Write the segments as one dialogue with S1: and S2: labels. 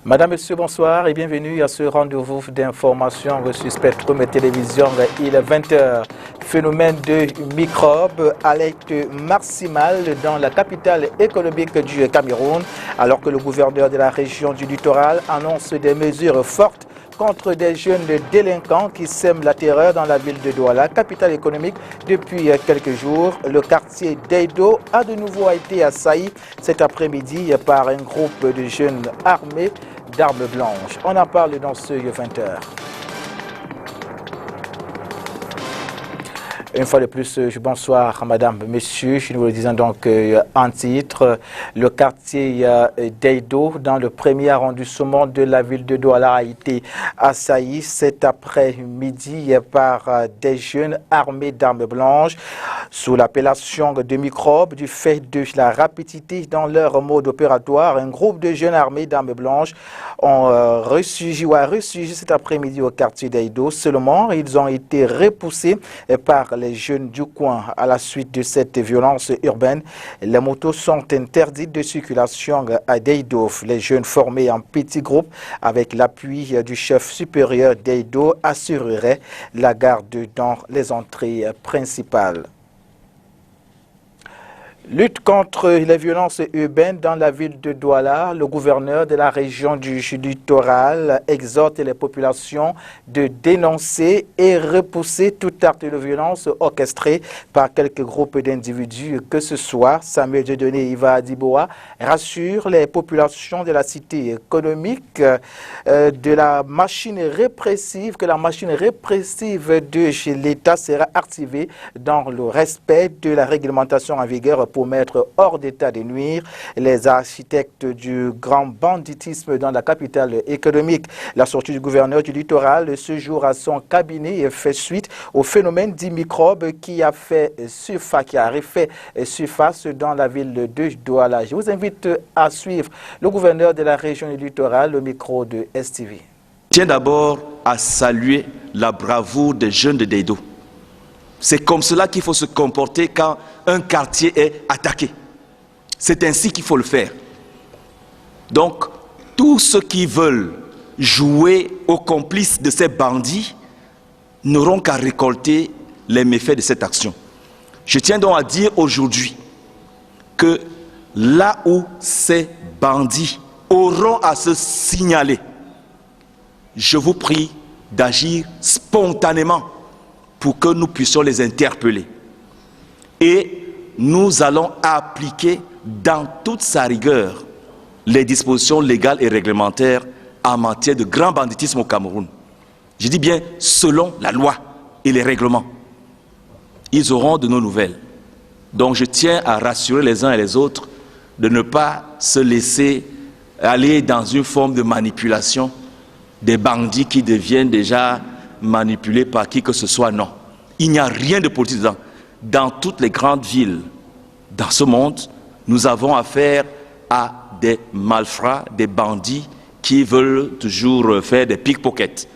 S1: Madame, Monsieur, bonsoir et bienvenue à ce rendez-vous d'information sur Spectrum et Télévision. Il est 20h. Phénomène de microbes, alerte maximale dans la capitale économique du Cameroun, alors que le gouverneur de la région du littoral annonce des mesures fortes contre des jeunes délinquants qui sèment la terreur dans la ville de Douala, capitale économique. Depuis quelques jours, le quartier d'Eido a de nouveau été assailli cet après-midi par un groupe de jeunes armés d'armes blanches. On en parle dans ce 20h. Une fois de plus, bonsoir madame, monsieur. Nous vous le disons donc en titre, le quartier d'Eido, dans le premier arrondissement de la ville de Douala, a été assailli cet après-midi par des jeunes armés d'armes blanches sous l'appellation de microbes du fait de la rapidité dans leur mode opératoire. Un groupe de jeunes armés d'armes blanches ont ressurgi cet après-midi au quartier d'Eido. Seulement, ils ont été repoussés par les jeunes du coin. À la suite de cette violence urbaine, les motos sont interdites de circulation à Deido. Les jeunes formés en petits groupes avec l'appui du chef supérieur d'Eido assureraient la garde dans les entrées principales. Lutte contre les violences urbaines dans la ville de Douala, le gouverneur de la région du littoral exhorte les populations de dénoncer et repousser tout acte de violence orchestré par quelques groupes d'individus que ce soit. Samuel Dieudonné Iva Adiboa rassure les populations de la cité économique de la machine répressive, que la machine répressive de l'État sera activée dans le respect de la réglementation en vigueur pour mettre hors d'état de nuire les architectes du grand banditisme dans la capitale économique. La sortie du gouverneur du littoral ce jour à son cabinet fait suite au phénomène des microbes qui a refait surface dans la ville de Douala. Je vous invite à suivre le gouverneur de la région du littoral au micro de STV.
S2: Je tiens d'abord à saluer la bravoure des jeunes de Deido. C'est comme cela qu'il faut se comporter quand un quartier est attaqué. C'est ainsi qu'il faut le faire. Donc, tous ceux qui veulent jouer aux complices de ces bandits n'auront qu'à récolter les méfaits de cette action. Je tiens donc à dire aujourd'hui que là où ces bandits auront à se signaler, je vous prie d'agir spontanément pour que nous puissions les interpeller. Et nous allons appliquer dans toute sa rigueur les dispositions légales et réglementaires en matière de grand banditisme au Cameroun. Je dis bien selon la loi et les règlements. Ils auront de nos nouvelles. Donc je tiens à rassurer les uns et les autres de ne pas se laisser aller dans une forme de manipulation des bandits qui deviennent déjà manipulés par qui que ce soit. Non, il n'y a rien de politique dedans. Dans toutes les grandes villes dans ce monde, nous avons affaire à des malfrats, des bandits qui veulent toujours faire des pickpockets.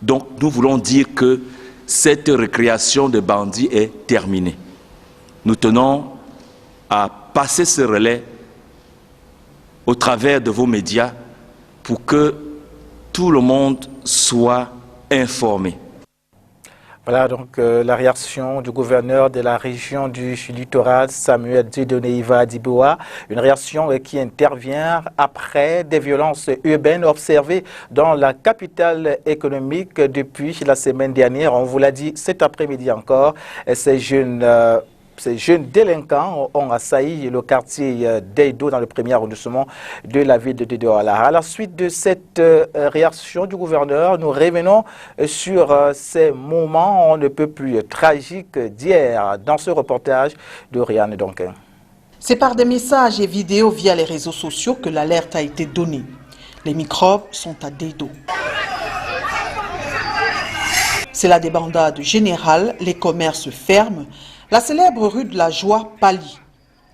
S2: Donc nous voulons dire que cette récréation de bandits est terminée. Nous tenons à passer ce relais au travers de vos médias pour que tout le monde soit informé.
S1: Voilà donc la réaction du gouverneur de la région du littoral, Samuel Dieudonné Iva Adiboa. Une réaction qui intervient après des violences urbaines observées dans la capitale économique depuis la semaine dernière. On vous l'a dit cet après-midi encore, ces jeunes délinquants ont assailli le quartier d'Eido dans le premier arrondissement de la ville de Douala. À la suite de cette réaction du gouverneur, nous revenons sur ces moments on ne peut plus tragiques d'hier dans ce reportage de Rianne Donkin.
S3: C'est par des messages et vidéos via les réseaux sociaux que l'alerte a été donnée. Les microbes sont à Deido. C'est la débandade générale, les commerces ferment. La célèbre rue de la Joie pâlit.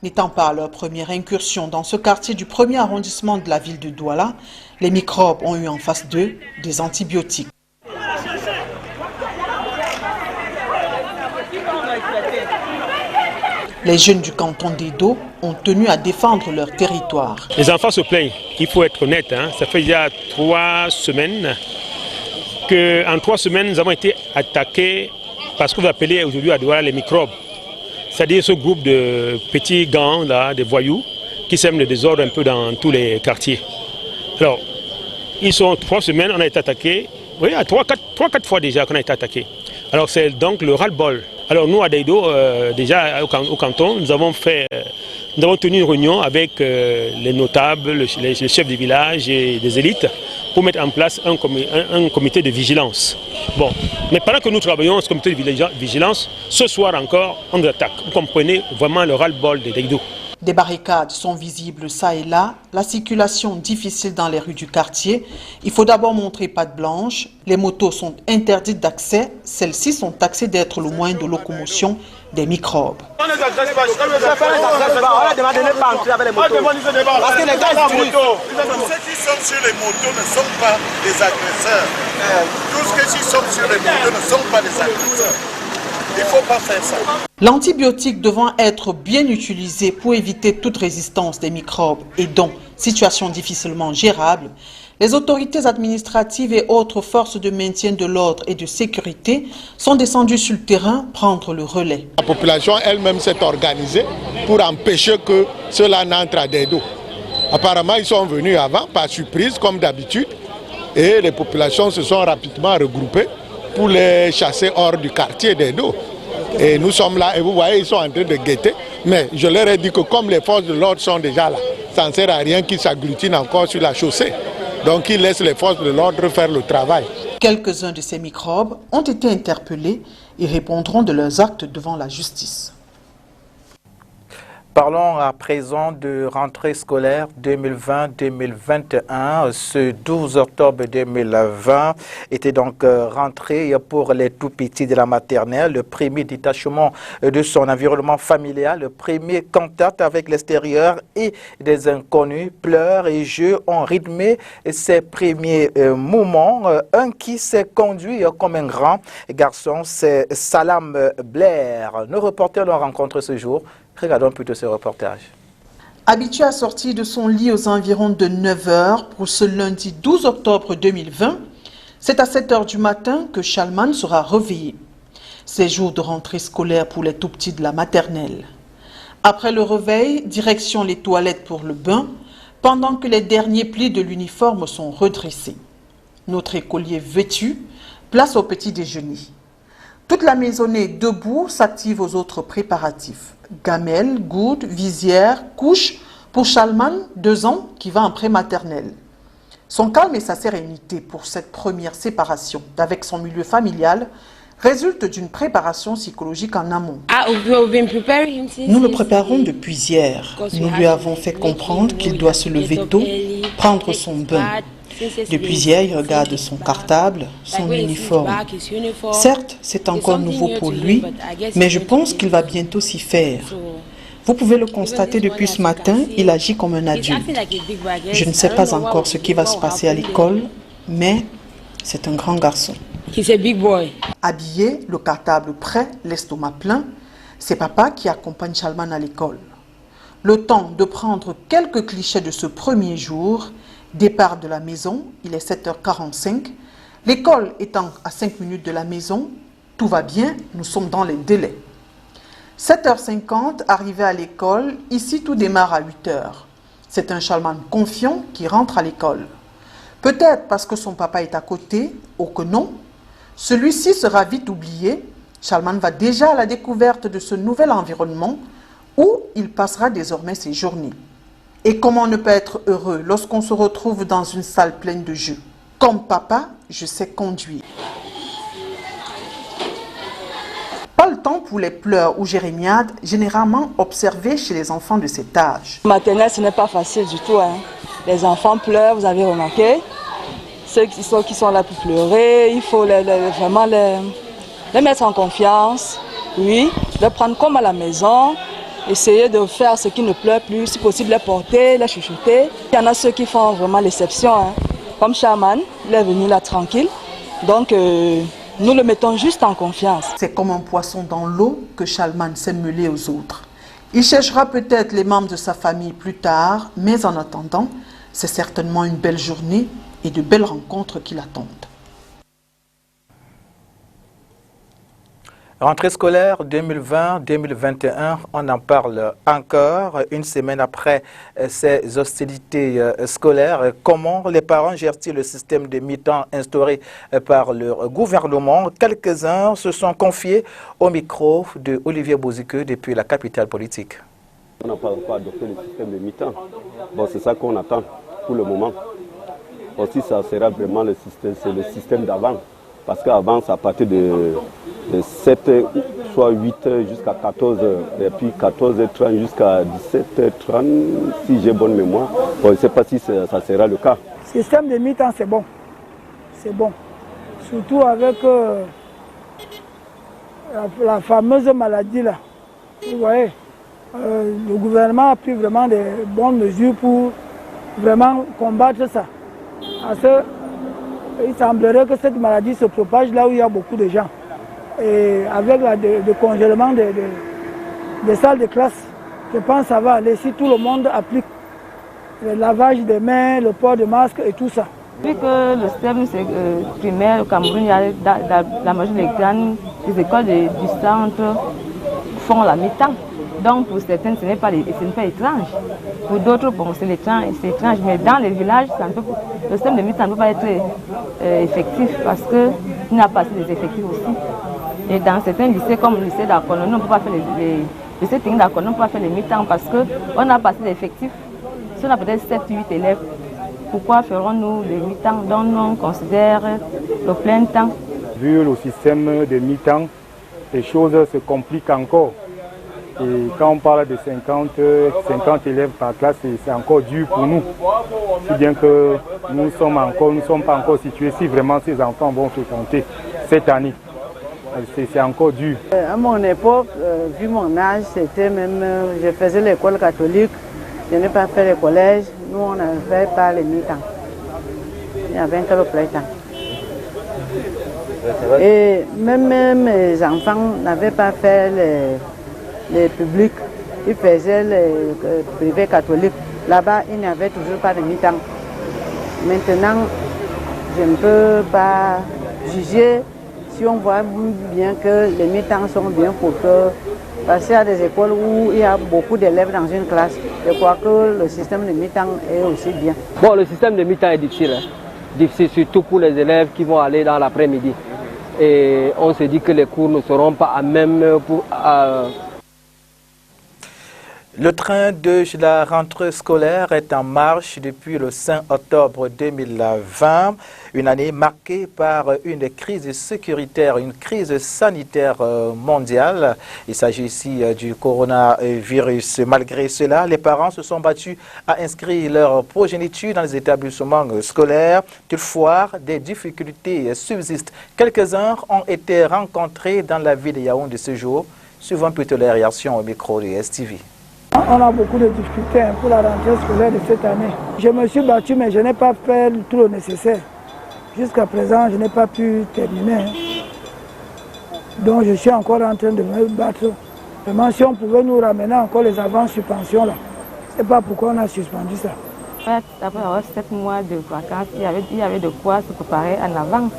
S3: N'étant pas leur première incursion dans ce quartier du premier arrondissement de la ville de Douala, les microbes ont eu en face d'eux des antibiotiques. Les jeunes du canton d'Edo ont tenu à défendre leur territoire.
S4: Les enfants se plaignent, il faut être honnête, hein. Ça fait déjà 3 semaines qu'en 3 semaines, nous avons été attaqués par ce que vous appelez aujourd'hui à Douala les microbes. C'est-à-dire ce groupe de petits gangs, là, de voyous, qui sèment le désordre un peu dans tous les quartiers. Alors, ils sont 3 semaines, on a été attaqués. Oui, 3-4 fois déjà qu'on a été attaqués. Alors c'est donc le ras-le-bol. Alors nous à Deido, déjà au canton, nous avons tenu une réunion avec les notables, les chefs des villages et des élites pour mettre en place un comité de vigilance. Bon, mais pendant que nous travaillons ce comité de vigilance, ce soir encore, on nous attaque. Vous comprenez vraiment le ras-le-bol de Deido.
S3: Des barricades sont visibles ça et là, la circulation difficile dans les rues du quartier. Il faut d'abord montrer patte blanche. Les motos sont interdites d'accès. Celles-ci sont taxées d'être le moyen de locomotion des microbes.
S5: Tous ceux qui sont sur les motos ne sont pas des agresseurs. Tous ceux qui sont sur les motos ne sont pas des agresseurs. Il ne faut pas faire ça.
S3: L'antibiotique devant être bien utilisé pour éviter toute résistance des microbes et donc situation difficilement gérable, les autorités administratives et autres forces de maintien de l'ordre et de sécurité sont descendues sur le terrain prendre le relais.
S6: La population elle-même s'est organisée pour empêcher que cela n'entre à Deido. Apparemment, ils sont venus avant, par surprise, comme d'habitude, et les populations se sont rapidement regroupées pour les chasser hors du quartier d'Edo. Et nous sommes là et vous voyez, ils sont en train de guetter. Mais je leur ai dit que comme les forces de l'ordre sont déjà là, ça ne sert à rien qu'ils s'agglutinent encore sur la chaussée. Donc ils laissent les forces de l'ordre faire le travail.
S3: Quelques-uns de ces microbes ont été interpellés et répondront de leurs actes devant la justice.
S1: Parlons à présent de rentrée scolaire 2020-2021. Ce 12 octobre 2020 était donc rentrée pour les tout-petits de la maternelle, le premier détachement de son environnement familial, le premier contact avec l'extérieur et des inconnus. Pleurs et jeux ont rythmé ses premiers moments. Un qui s'est conduit comme un grand garçon, c'est Salam Blair. Nos reporters l'ont rencontré ce jour. Regardons plutôt ce reportage.
S3: Habitué à sortir de son lit aux environs de 9 h pour ce lundi 12 octobre 2020, c'est à 7 h du matin que Chalman sera réveillé. C'est jour de rentrée scolaire pour les tout-petits de la maternelle. Après le réveil, direction les toilettes pour le bain, pendant que les derniers plis de l'uniforme sont redressés. Notre écolier vêtu, place au petit déjeuner. Toute la maisonnée debout s'active aux autres préparatifs. Gamelle, goutte, visière, couche pour Chalman, 2 ans, qui va en prématernelle. Son calme et sa sérénité pour cette première séparation avec son milieu familial résultent d'une préparation psychologique en amont. Nous le préparons depuis hier. Nous lui avons fait comprendre qu'il doit se lever tôt, prendre son bain. Depuis hier, il regarde son cartable, son uniforme. Certes, c'est encore nouveau pour lui, mais je pense qu'il va bientôt s'y faire. Vous pouvez le constater depuis ce matin, il agit comme un adulte. Je ne sais pas encore ce qui va se passer à l'école, mais c'est un grand garçon. Habillé, le cartable prêt, l'estomac plein, c'est papa qui accompagne Chalman à l'école. Le temps de prendre quelques clichés de ce premier jour. Départ de la maison, il est 7 h 45. L'école étant à 5 minutes de la maison, tout va bien, nous sommes dans les délais. 7 h 50, arrivé à l'école, ici tout démarre à 8 h. C'est un Chalman confiant qui rentre à l'école. Peut-être parce que son papa est à côté, ou que non. Celui-ci sera vite oublié. Chalman va déjà à la découverte de ce nouvel environnement où il passera désormais ses journées. Et comment ne pas être heureux lorsqu'on se retrouve dans une salle pleine de jeux? Comme papa, je sais conduire. Pas le temps pour les pleurs ou jérémiades, généralement observées chez les enfants de cet âge.
S7: Maternelle, ce n'est pas facile du tout. Les enfants pleurent, vous avez remarqué. Ceux qui sont là pour pleurer, il faut vraiment les mettre en confiance. Oui, les prendre comme à la maison. Essayer de faire ce qui ne pleure plus, si possible les porter, les chuchoter. Il y en a ceux qui font vraiment l'exception. Comme Chalman, il est venu là tranquille. Donc nous le mettons juste en confiance.
S3: C'est comme un poisson dans l'eau que Chalman s'est mêlé aux autres. Il cherchera peut-être les membres de sa famille plus tard, mais en attendant, c'est certainement une belle journée et de belles rencontres qui l'attendent.
S1: Rentrée scolaire 2020-2021, on en parle encore une semaine après ces hostilités scolaires. Comment les parents gèrent-ils le système de mi-temps instauré par le gouvernement? Quelques-uns se sont confiés au micro de Olivier Boziqueux depuis la capitale politique.
S8: On n'a pas encore adopté le système de mi-temps. Bon, c'est ça qu'on attend pour le moment. Aussi, ça sera vraiment le système d'avant. Parce qu'avant, ça partait de 7, soit 8 jusqu'à 14 h, et puis 14h30 jusqu'à 17h30, si j'ai bonne mémoire. Bon, je ne sais pas si ça sera le cas.
S9: Le système de mi-temps, c'est bon. C'est bon. Surtout avec la fameuse maladie là. Vous voyez, le gouvernement a pris vraiment des bonnes mesures pour vraiment combattre ça. Parce que il semblerait que cette maladie se propage là où il y a beaucoup de gens. Et avec le congèlement des salles de classe, je pense que ça va aller si tout le monde applique le lavage des mains, le port de masque et tout ça.
S7: Vu que le système primaire au Cameroun, il y a la majorité des écoles du centre font la mi-temps. Donc pour certaines, ce n'est pas étrange. Pour d'autres, bon, c'est étrange. Mais dans les villages, le système de mi-temps ne peut pas être effectif parce qu'il n'y a pas assez d'effectifs aussi. Et dans certains lycées, comme le lycée d'Akono, on ne peut pas faire on ne peut pas faire les mi-temps parce qu'on n'a pas assez d'effectifs. Si on a peut-être 7-8 élèves, pourquoi ferons-nous les mi-temps dont on considère le plein temps?
S10: Vu le système de mi-temps, les choses se compliquent encore. Et quand on parle de 50 élèves par classe, c'est encore dur pour nous. Si bien que nous ne sommes pas encore situés si vraiment ces enfants vont fréquenter cette année. C'est encore dur.
S11: À mon époque, vu mon âge, c'était même, je faisais l'école catholique, je n'ai pas fait le collège, nous on n'avait pas les mi-temps. Il n'y avait que le plein temps. Et même mes enfants n'avaient pas fait les publics, ils faisaient les privés catholiques. Là-bas, il n'y avait toujours pas de mi-temps. Maintenant, je ne peux pas juger si on voit bien que les mi-temps sont bien pour que, parce qu'il y a des écoles où il y a beaucoup d'élèves dans une classe. Je crois que le système de mi-temps est aussi bien.
S12: Bon, le système de mi-temps est difficile. Difficile surtout pour les élèves qui vont aller dans l'après-midi. Et on se dit que les cours ne seront pas à même pour...
S1: Le train de la rentrée scolaire est en marche depuis le 5 octobre 2020, une année marquée par une crise sécuritaire, une crise sanitaire mondiale. Il s'agit ici du coronavirus. Malgré cela, les parents se sont battus à inscrire leur progéniture dans les établissements scolaires. Toutefois, des difficultés subsistent. Quelques-uns ont été rencontrés dans la ville de Yaoundé ce jour. Suivant plutôt les réactions au micro de STV.
S9: On a beaucoup de difficultés pour la rentrée scolaire de cette année. Je me suis battu, mais je n'ai pas fait tout le nécessaire. Jusqu'à présent, je n'ai pas pu terminer. Donc, je suis encore en train de me battre. Vraiment, si on pouvait nous ramener encore les avances subventions, là, je ne sais pas pourquoi on a suspendu ça.
S7: Après avoir 7 mois de vacances, il y avait de quoi se préparer en avance.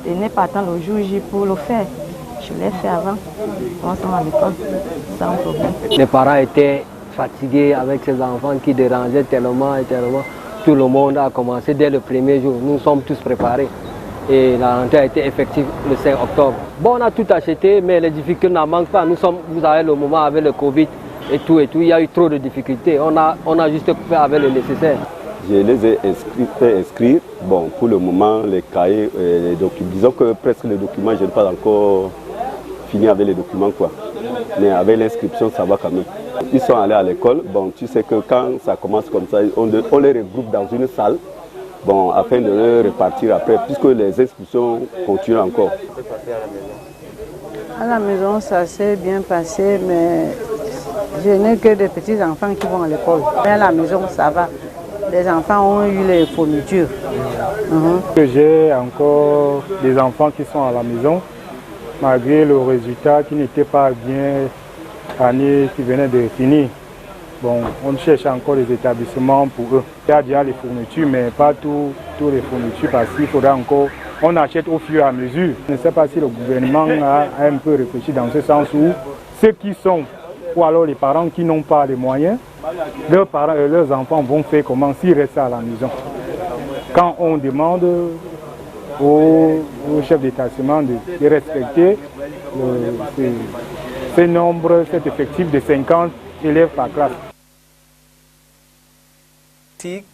S7: Il n'est pas attendre le jour J pour le faire. Je l'ai fait avant, on s'en à l'école, sans problème.
S12: Les parents étaient fatigués avec ces enfants qui dérangeaient tellement et tellement. Tout le monde a commencé dès le premier jour. Nous sommes tous préparés. Et la rentrée a été effective le 5 octobre. Bon, on a tout acheté, mais les difficultés n'en manquent pas. Vous savez, le moment avec le Covid et tout, il y a eu trop de difficultés. On a juste fait avec le nécessaire.
S8: Je les ai fait inscrire. Bon, pour le moment, les cahiers, les documents, disons que presque les documents, je n'ai pas encore fini avec les documents, quoi. Mais avec l'inscription, ça va quand même. Ils sont allés à l'école. Bon, tu sais que quand ça commence comme ça, on les regroupe dans une salle, bon, afin de les repartir après, puisque les inscriptions continuent encore.
S11: À la maison, ça s'est bien passé, mais je n'ai que des petits enfants qui vont à l'école. Mais à la maison, ça va. Les enfants ont eu les fournitures.
S10: J'ai encore des enfants qui sont à la maison, malgré le résultat qui n'était pas bien année qui venait de finir. Bon, on cherche encore des établissements pour eux. Il y a déjà les fournitures, mais pas tous les fournitures parce qu'il faudra encore... On achète au fur et à mesure. Je ne sais pas si le gouvernement a un peu réfléchi dans ce sens où ceux qui sont, ou alors les parents qui n'ont pas les moyens, leurs parents et leurs enfants vont faire comment s'ils restent à la maison. Quand on demande au chef d'établissement de respecter ce nombre, cet effectif de 50 élèves par classe.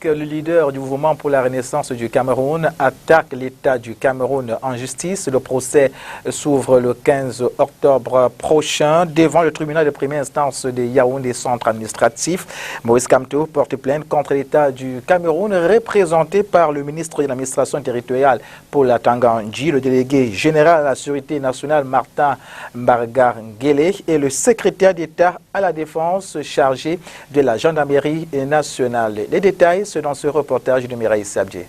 S1: Le leader du mouvement pour la renaissance du Cameroun attaque l'État du Cameroun en justice. Le procès s'ouvre le 15 octobre prochain devant le tribunal de première instance de Yaoundé, centre administratif. Maurice Kamto porte plainte contre l'État du Cameroun représenté par le ministre de l'administration territoriale Paul Atanga-Ndji, le délégué général à la sécurité nationale Martin Mbargangele et le secrétaire d'État à la défense chargé de la gendarmerie nationale. Les détails, c'est dans ce reportage de Mireille Sabdier.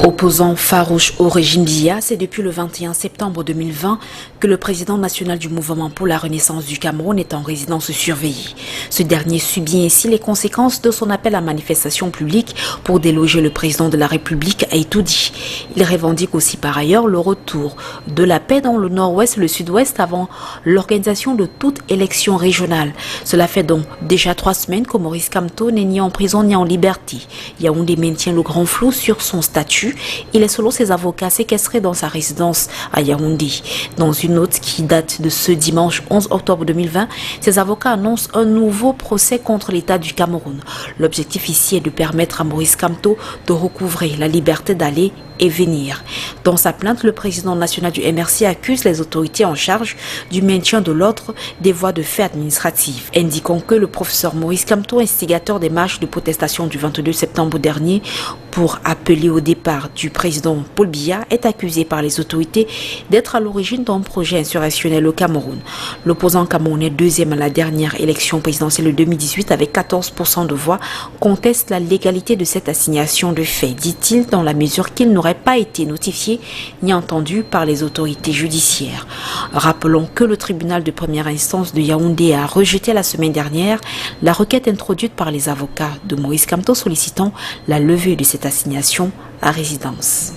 S13: Opposant farouche au régime Biya, c'est depuis le 21 septembre 2020 que le président national du mouvement pour la renaissance du Cameroun est en résidence surveillée. Ce dernier subit ainsi les conséquences de son appel à manifestation publique pour déloger le président de la République à Itoudi. Il revendique aussi par ailleurs le retour de la paix dans le nord-ouest et le sud-ouest avant l'organisation de toute élection régionale. Cela fait donc déjà 3 semaines que Maurice Kamto n'est ni en prison ni en liberté. Yaoundé maintient le grand flou sur son statut. Il est selon ses avocats séquestré dans sa résidence à Yaoundé. Dans une note qui date de ce dimanche 11 octobre 2020, ses avocats annoncent un nouveau procès contre l'État du Cameroun. L'objectif ici est de permettre à Maurice Kamto de recouvrer la liberté d'aller et venir. Dans sa plainte, le président national du MRC accuse les autorités en charge du maintien de l'ordre des voies de fait administratives, indiquant que le professeur Maurice Kamto, instigateur des marches de protestation du 22 septembre dernier pour appeler au départ du président Paul Biya, est accusé par les autorités d'être à l'origine d'un projet insurrectionnel au Cameroun. L'opposant camerounais, deuxième à la dernière élection présidentielle de 2018 avec 14% de voix, conteste la légalité de cette assignation de faits, dit-il, dans la mesure qu'il n'aurait pas été notifié ni entendu par les autorités judiciaires. Rappelons que le tribunal de première instance de Yaoundé a rejeté la semaine dernière la requête introduite par les avocats de Maurice Kamto sollicitant la levée de cette assignation à résidence.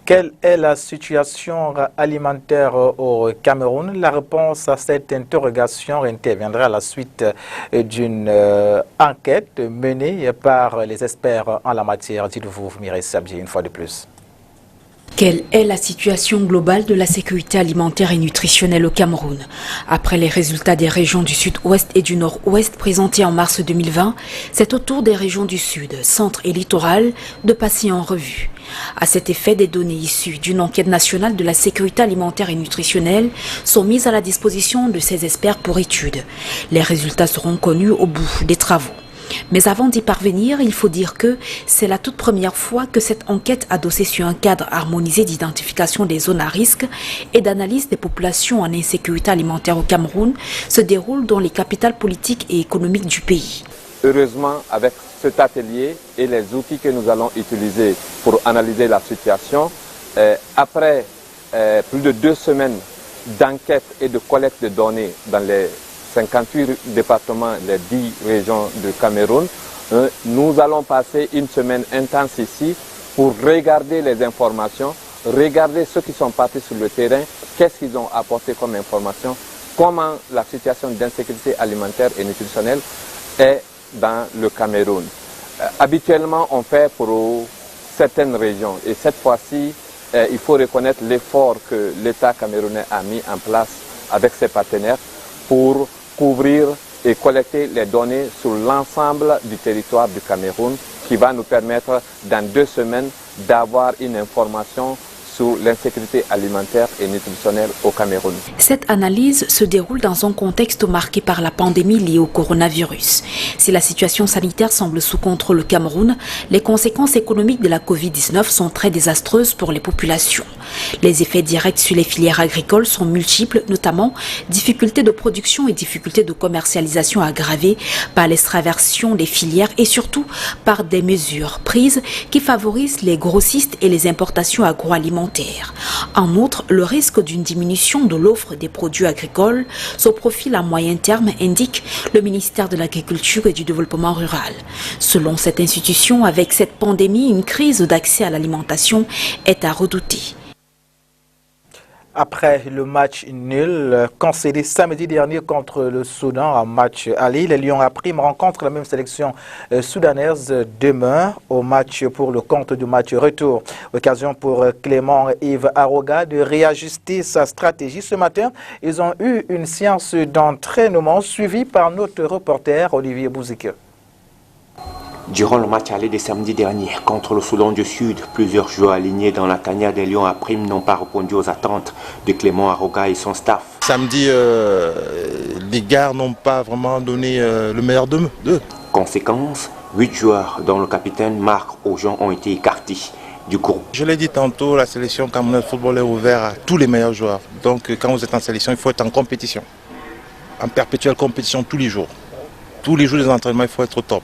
S1: Quelle est la situation alimentaire au Cameroun? La réponse à cette interrogation interviendra à la suite d'une enquête menée par les experts en la matière. Dites-vous, Mireille Sabdier, une fois de plus.
S13: Quelle est la situation globale de la sécurité alimentaire et nutritionnelle au Cameroun? Après les résultats des régions du sud-ouest et du nord-ouest présentés en mars 2020, c'est au tour des régions du sud, centre et littoral de passer en revue. À cet effet, des données issues d'une enquête nationale de la sécurité alimentaire et nutritionnelle sont mises à la disposition de ces experts pour étude. Les résultats seront connus au bout des travaux. Mais avant d'y parvenir, il faut dire que c'est la toute première fois que cette enquête adossée sur un cadre harmonisé d'identification des zones à risque et d'analyse des populations en insécurité alimentaire au Cameroun se déroule dans les capitales politiques et économiques du pays.
S14: Heureusement, avec cet atelier et les outils que nous allons utiliser pour analyser la situation, après plus de 2 semaines d'enquête et de collecte de données dans les 58 départements, les 10 régions du Cameroun, nous allons passer une semaine intense ici pour regarder les informations, regarder ceux qui sont partis sur le terrain, qu'est-ce qu'ils ont apporté comme information, comment la situation d'insécurité alimentaire et nutritionnelle est dans le Cameroun. Habituellement, on fait pour certaines régions et cette fois-ci, il faut reconnaître l'effort que l'État camerounais a mis en place avec ses partenaires pour couvrir et collecter les données sur l'ensemble du territoire du Cameroun qui va nous permettre dans 2 semaines d'avoir une information sur l'insécurité alimentaire et nutritionnelle au Cameroun.
S13: Cette analyse se déroule dans un contexte marqué par la pandémie liée au coronavirus. Si la situation sanitaire semble sous contrôle au Cameroun, les conséquences économiques de la Covid-19 sont très désastreuses pour les populations. Les effets directs sur les filières agricoles sont multiples, notamment difficultés de production et difficultés de commercialisation aggravées par l'extraversion des filières et surtout par des mesures prises qui favorisent les grossistes et les importations agroalimentaires alimentaire. En outre, le risque d'une diminution de l'offre des produits agricoles se profile à moyen terme, indique le ministère de l'Agriculture et du Développement rural. Selon cette institution, avec cette pandémie, une crise d'accès à l'alimentation est à redouter.
S1: Après le match nul concédé samedi dernier contre le Soudan, un match aller, les Lions à Prime rencontrent la même sélection soudanaise demain au match pour le compte du match retour. Occasion pour Clément-Yves Aroga de réajuster sa stratégie. Ce matin, ils ont eu une séance d'entraînement suivie par notre reporter Olivier Bouzike.
S15: Durant le match aller de samedi dernier contre le Soudan du Sud, plusieurs joueurs alignés dans la tanière des Lions à Prime n'ont pas répondu aux attentes de Clément Aroga et son staff.
S16: Samedi, les gars n'ont pas vraiment donné le meilleur d'eux.
S15: Conséquence, 8 joueurs dont le capitaine Marc Aujon ont été écartés du groupe.
S16: Je l'ai dit tantôt, la sélection camerounaise de football est ouverte à tous les meilleurs joueurs. Donc quand vous êtes en sélection, il faut être en compétition. En perpétuelle compétition tous les jours. Tous les jours des entraînements, il faut être au top.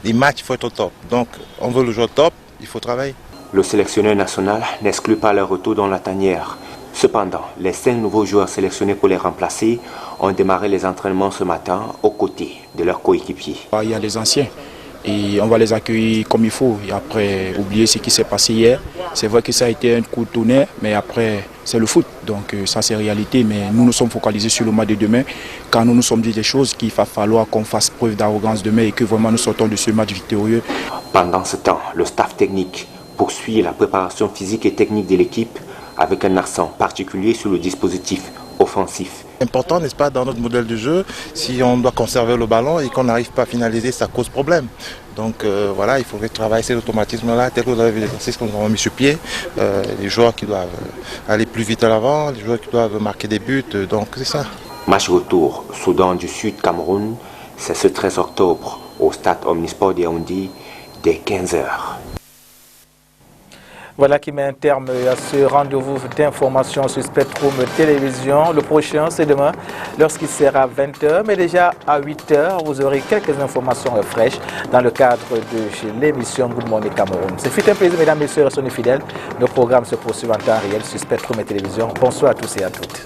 S16: Les matchs, il faut être au top. Donc, on veut le joueur top, il faut travailler.
S15: Le sélectionneur national n'exclut pas leur retour dans la tanière. Cependant, les 5 nouveaux joueurs sélectionnés pour les remplacer ont démarré les entraînements ce matin aux côtés de leurs coéquipiers.
S17: Il y a les anciens et on va les accueillir comme il faut. Et après, oublier ce qui s'est passé hier. C'est vrai que ça a été un coup de tonnerre, mais après, c'est le foot. Donc ça, c'est réalité. Mais nous nous sommes focalisés sur le match de demain. Quand nous nous sommes dit des choses qu'il va falloir qu'on fasse preuve d'arrogance demain et que vraiment nous sortons de ce match victorieux.
S15: Pendant ce temps, le staff technique poursuit la préparation physique et technique de l'équipe avec un accent particulier sur le dispositif offensif.
S16: Important, n'est-ce pas, dans notre modèle de jeu, si on doit conserver le ballon et qu'on n'arrive pas à finaliser, ça cause problème. Donc voilà, il faudrait travailler cet automatisme-là, tel que vous avez vu l'exercice que nous avons mis sur pied, les joueurs qui doivent aller plus vite à l'avant, les joueurs qui doivent marquer des buts, donc c'est ça.
S15: Match retour, Soudan du Sud, Cameroun, c'est ce 13 octobre au stade Omnisport de Yaoundé dès 15h.
S1: Voilà qui met un terme à ce rendez-vous d'information sur Spectrum Télévision. Le prochain, c'est demain, lorsqu'il sera 20h. Mais déjà à 8h, vous aurez quelques informations fraîches dans le cadre de l'émission Good Morning Cameroun. C'est fut un plaisir, mesdames, messieurs, restez fidèles. Nos programmes se poursuivent en temps réel sur Spectrum Télévision. Bonsoir à tous et à toutes.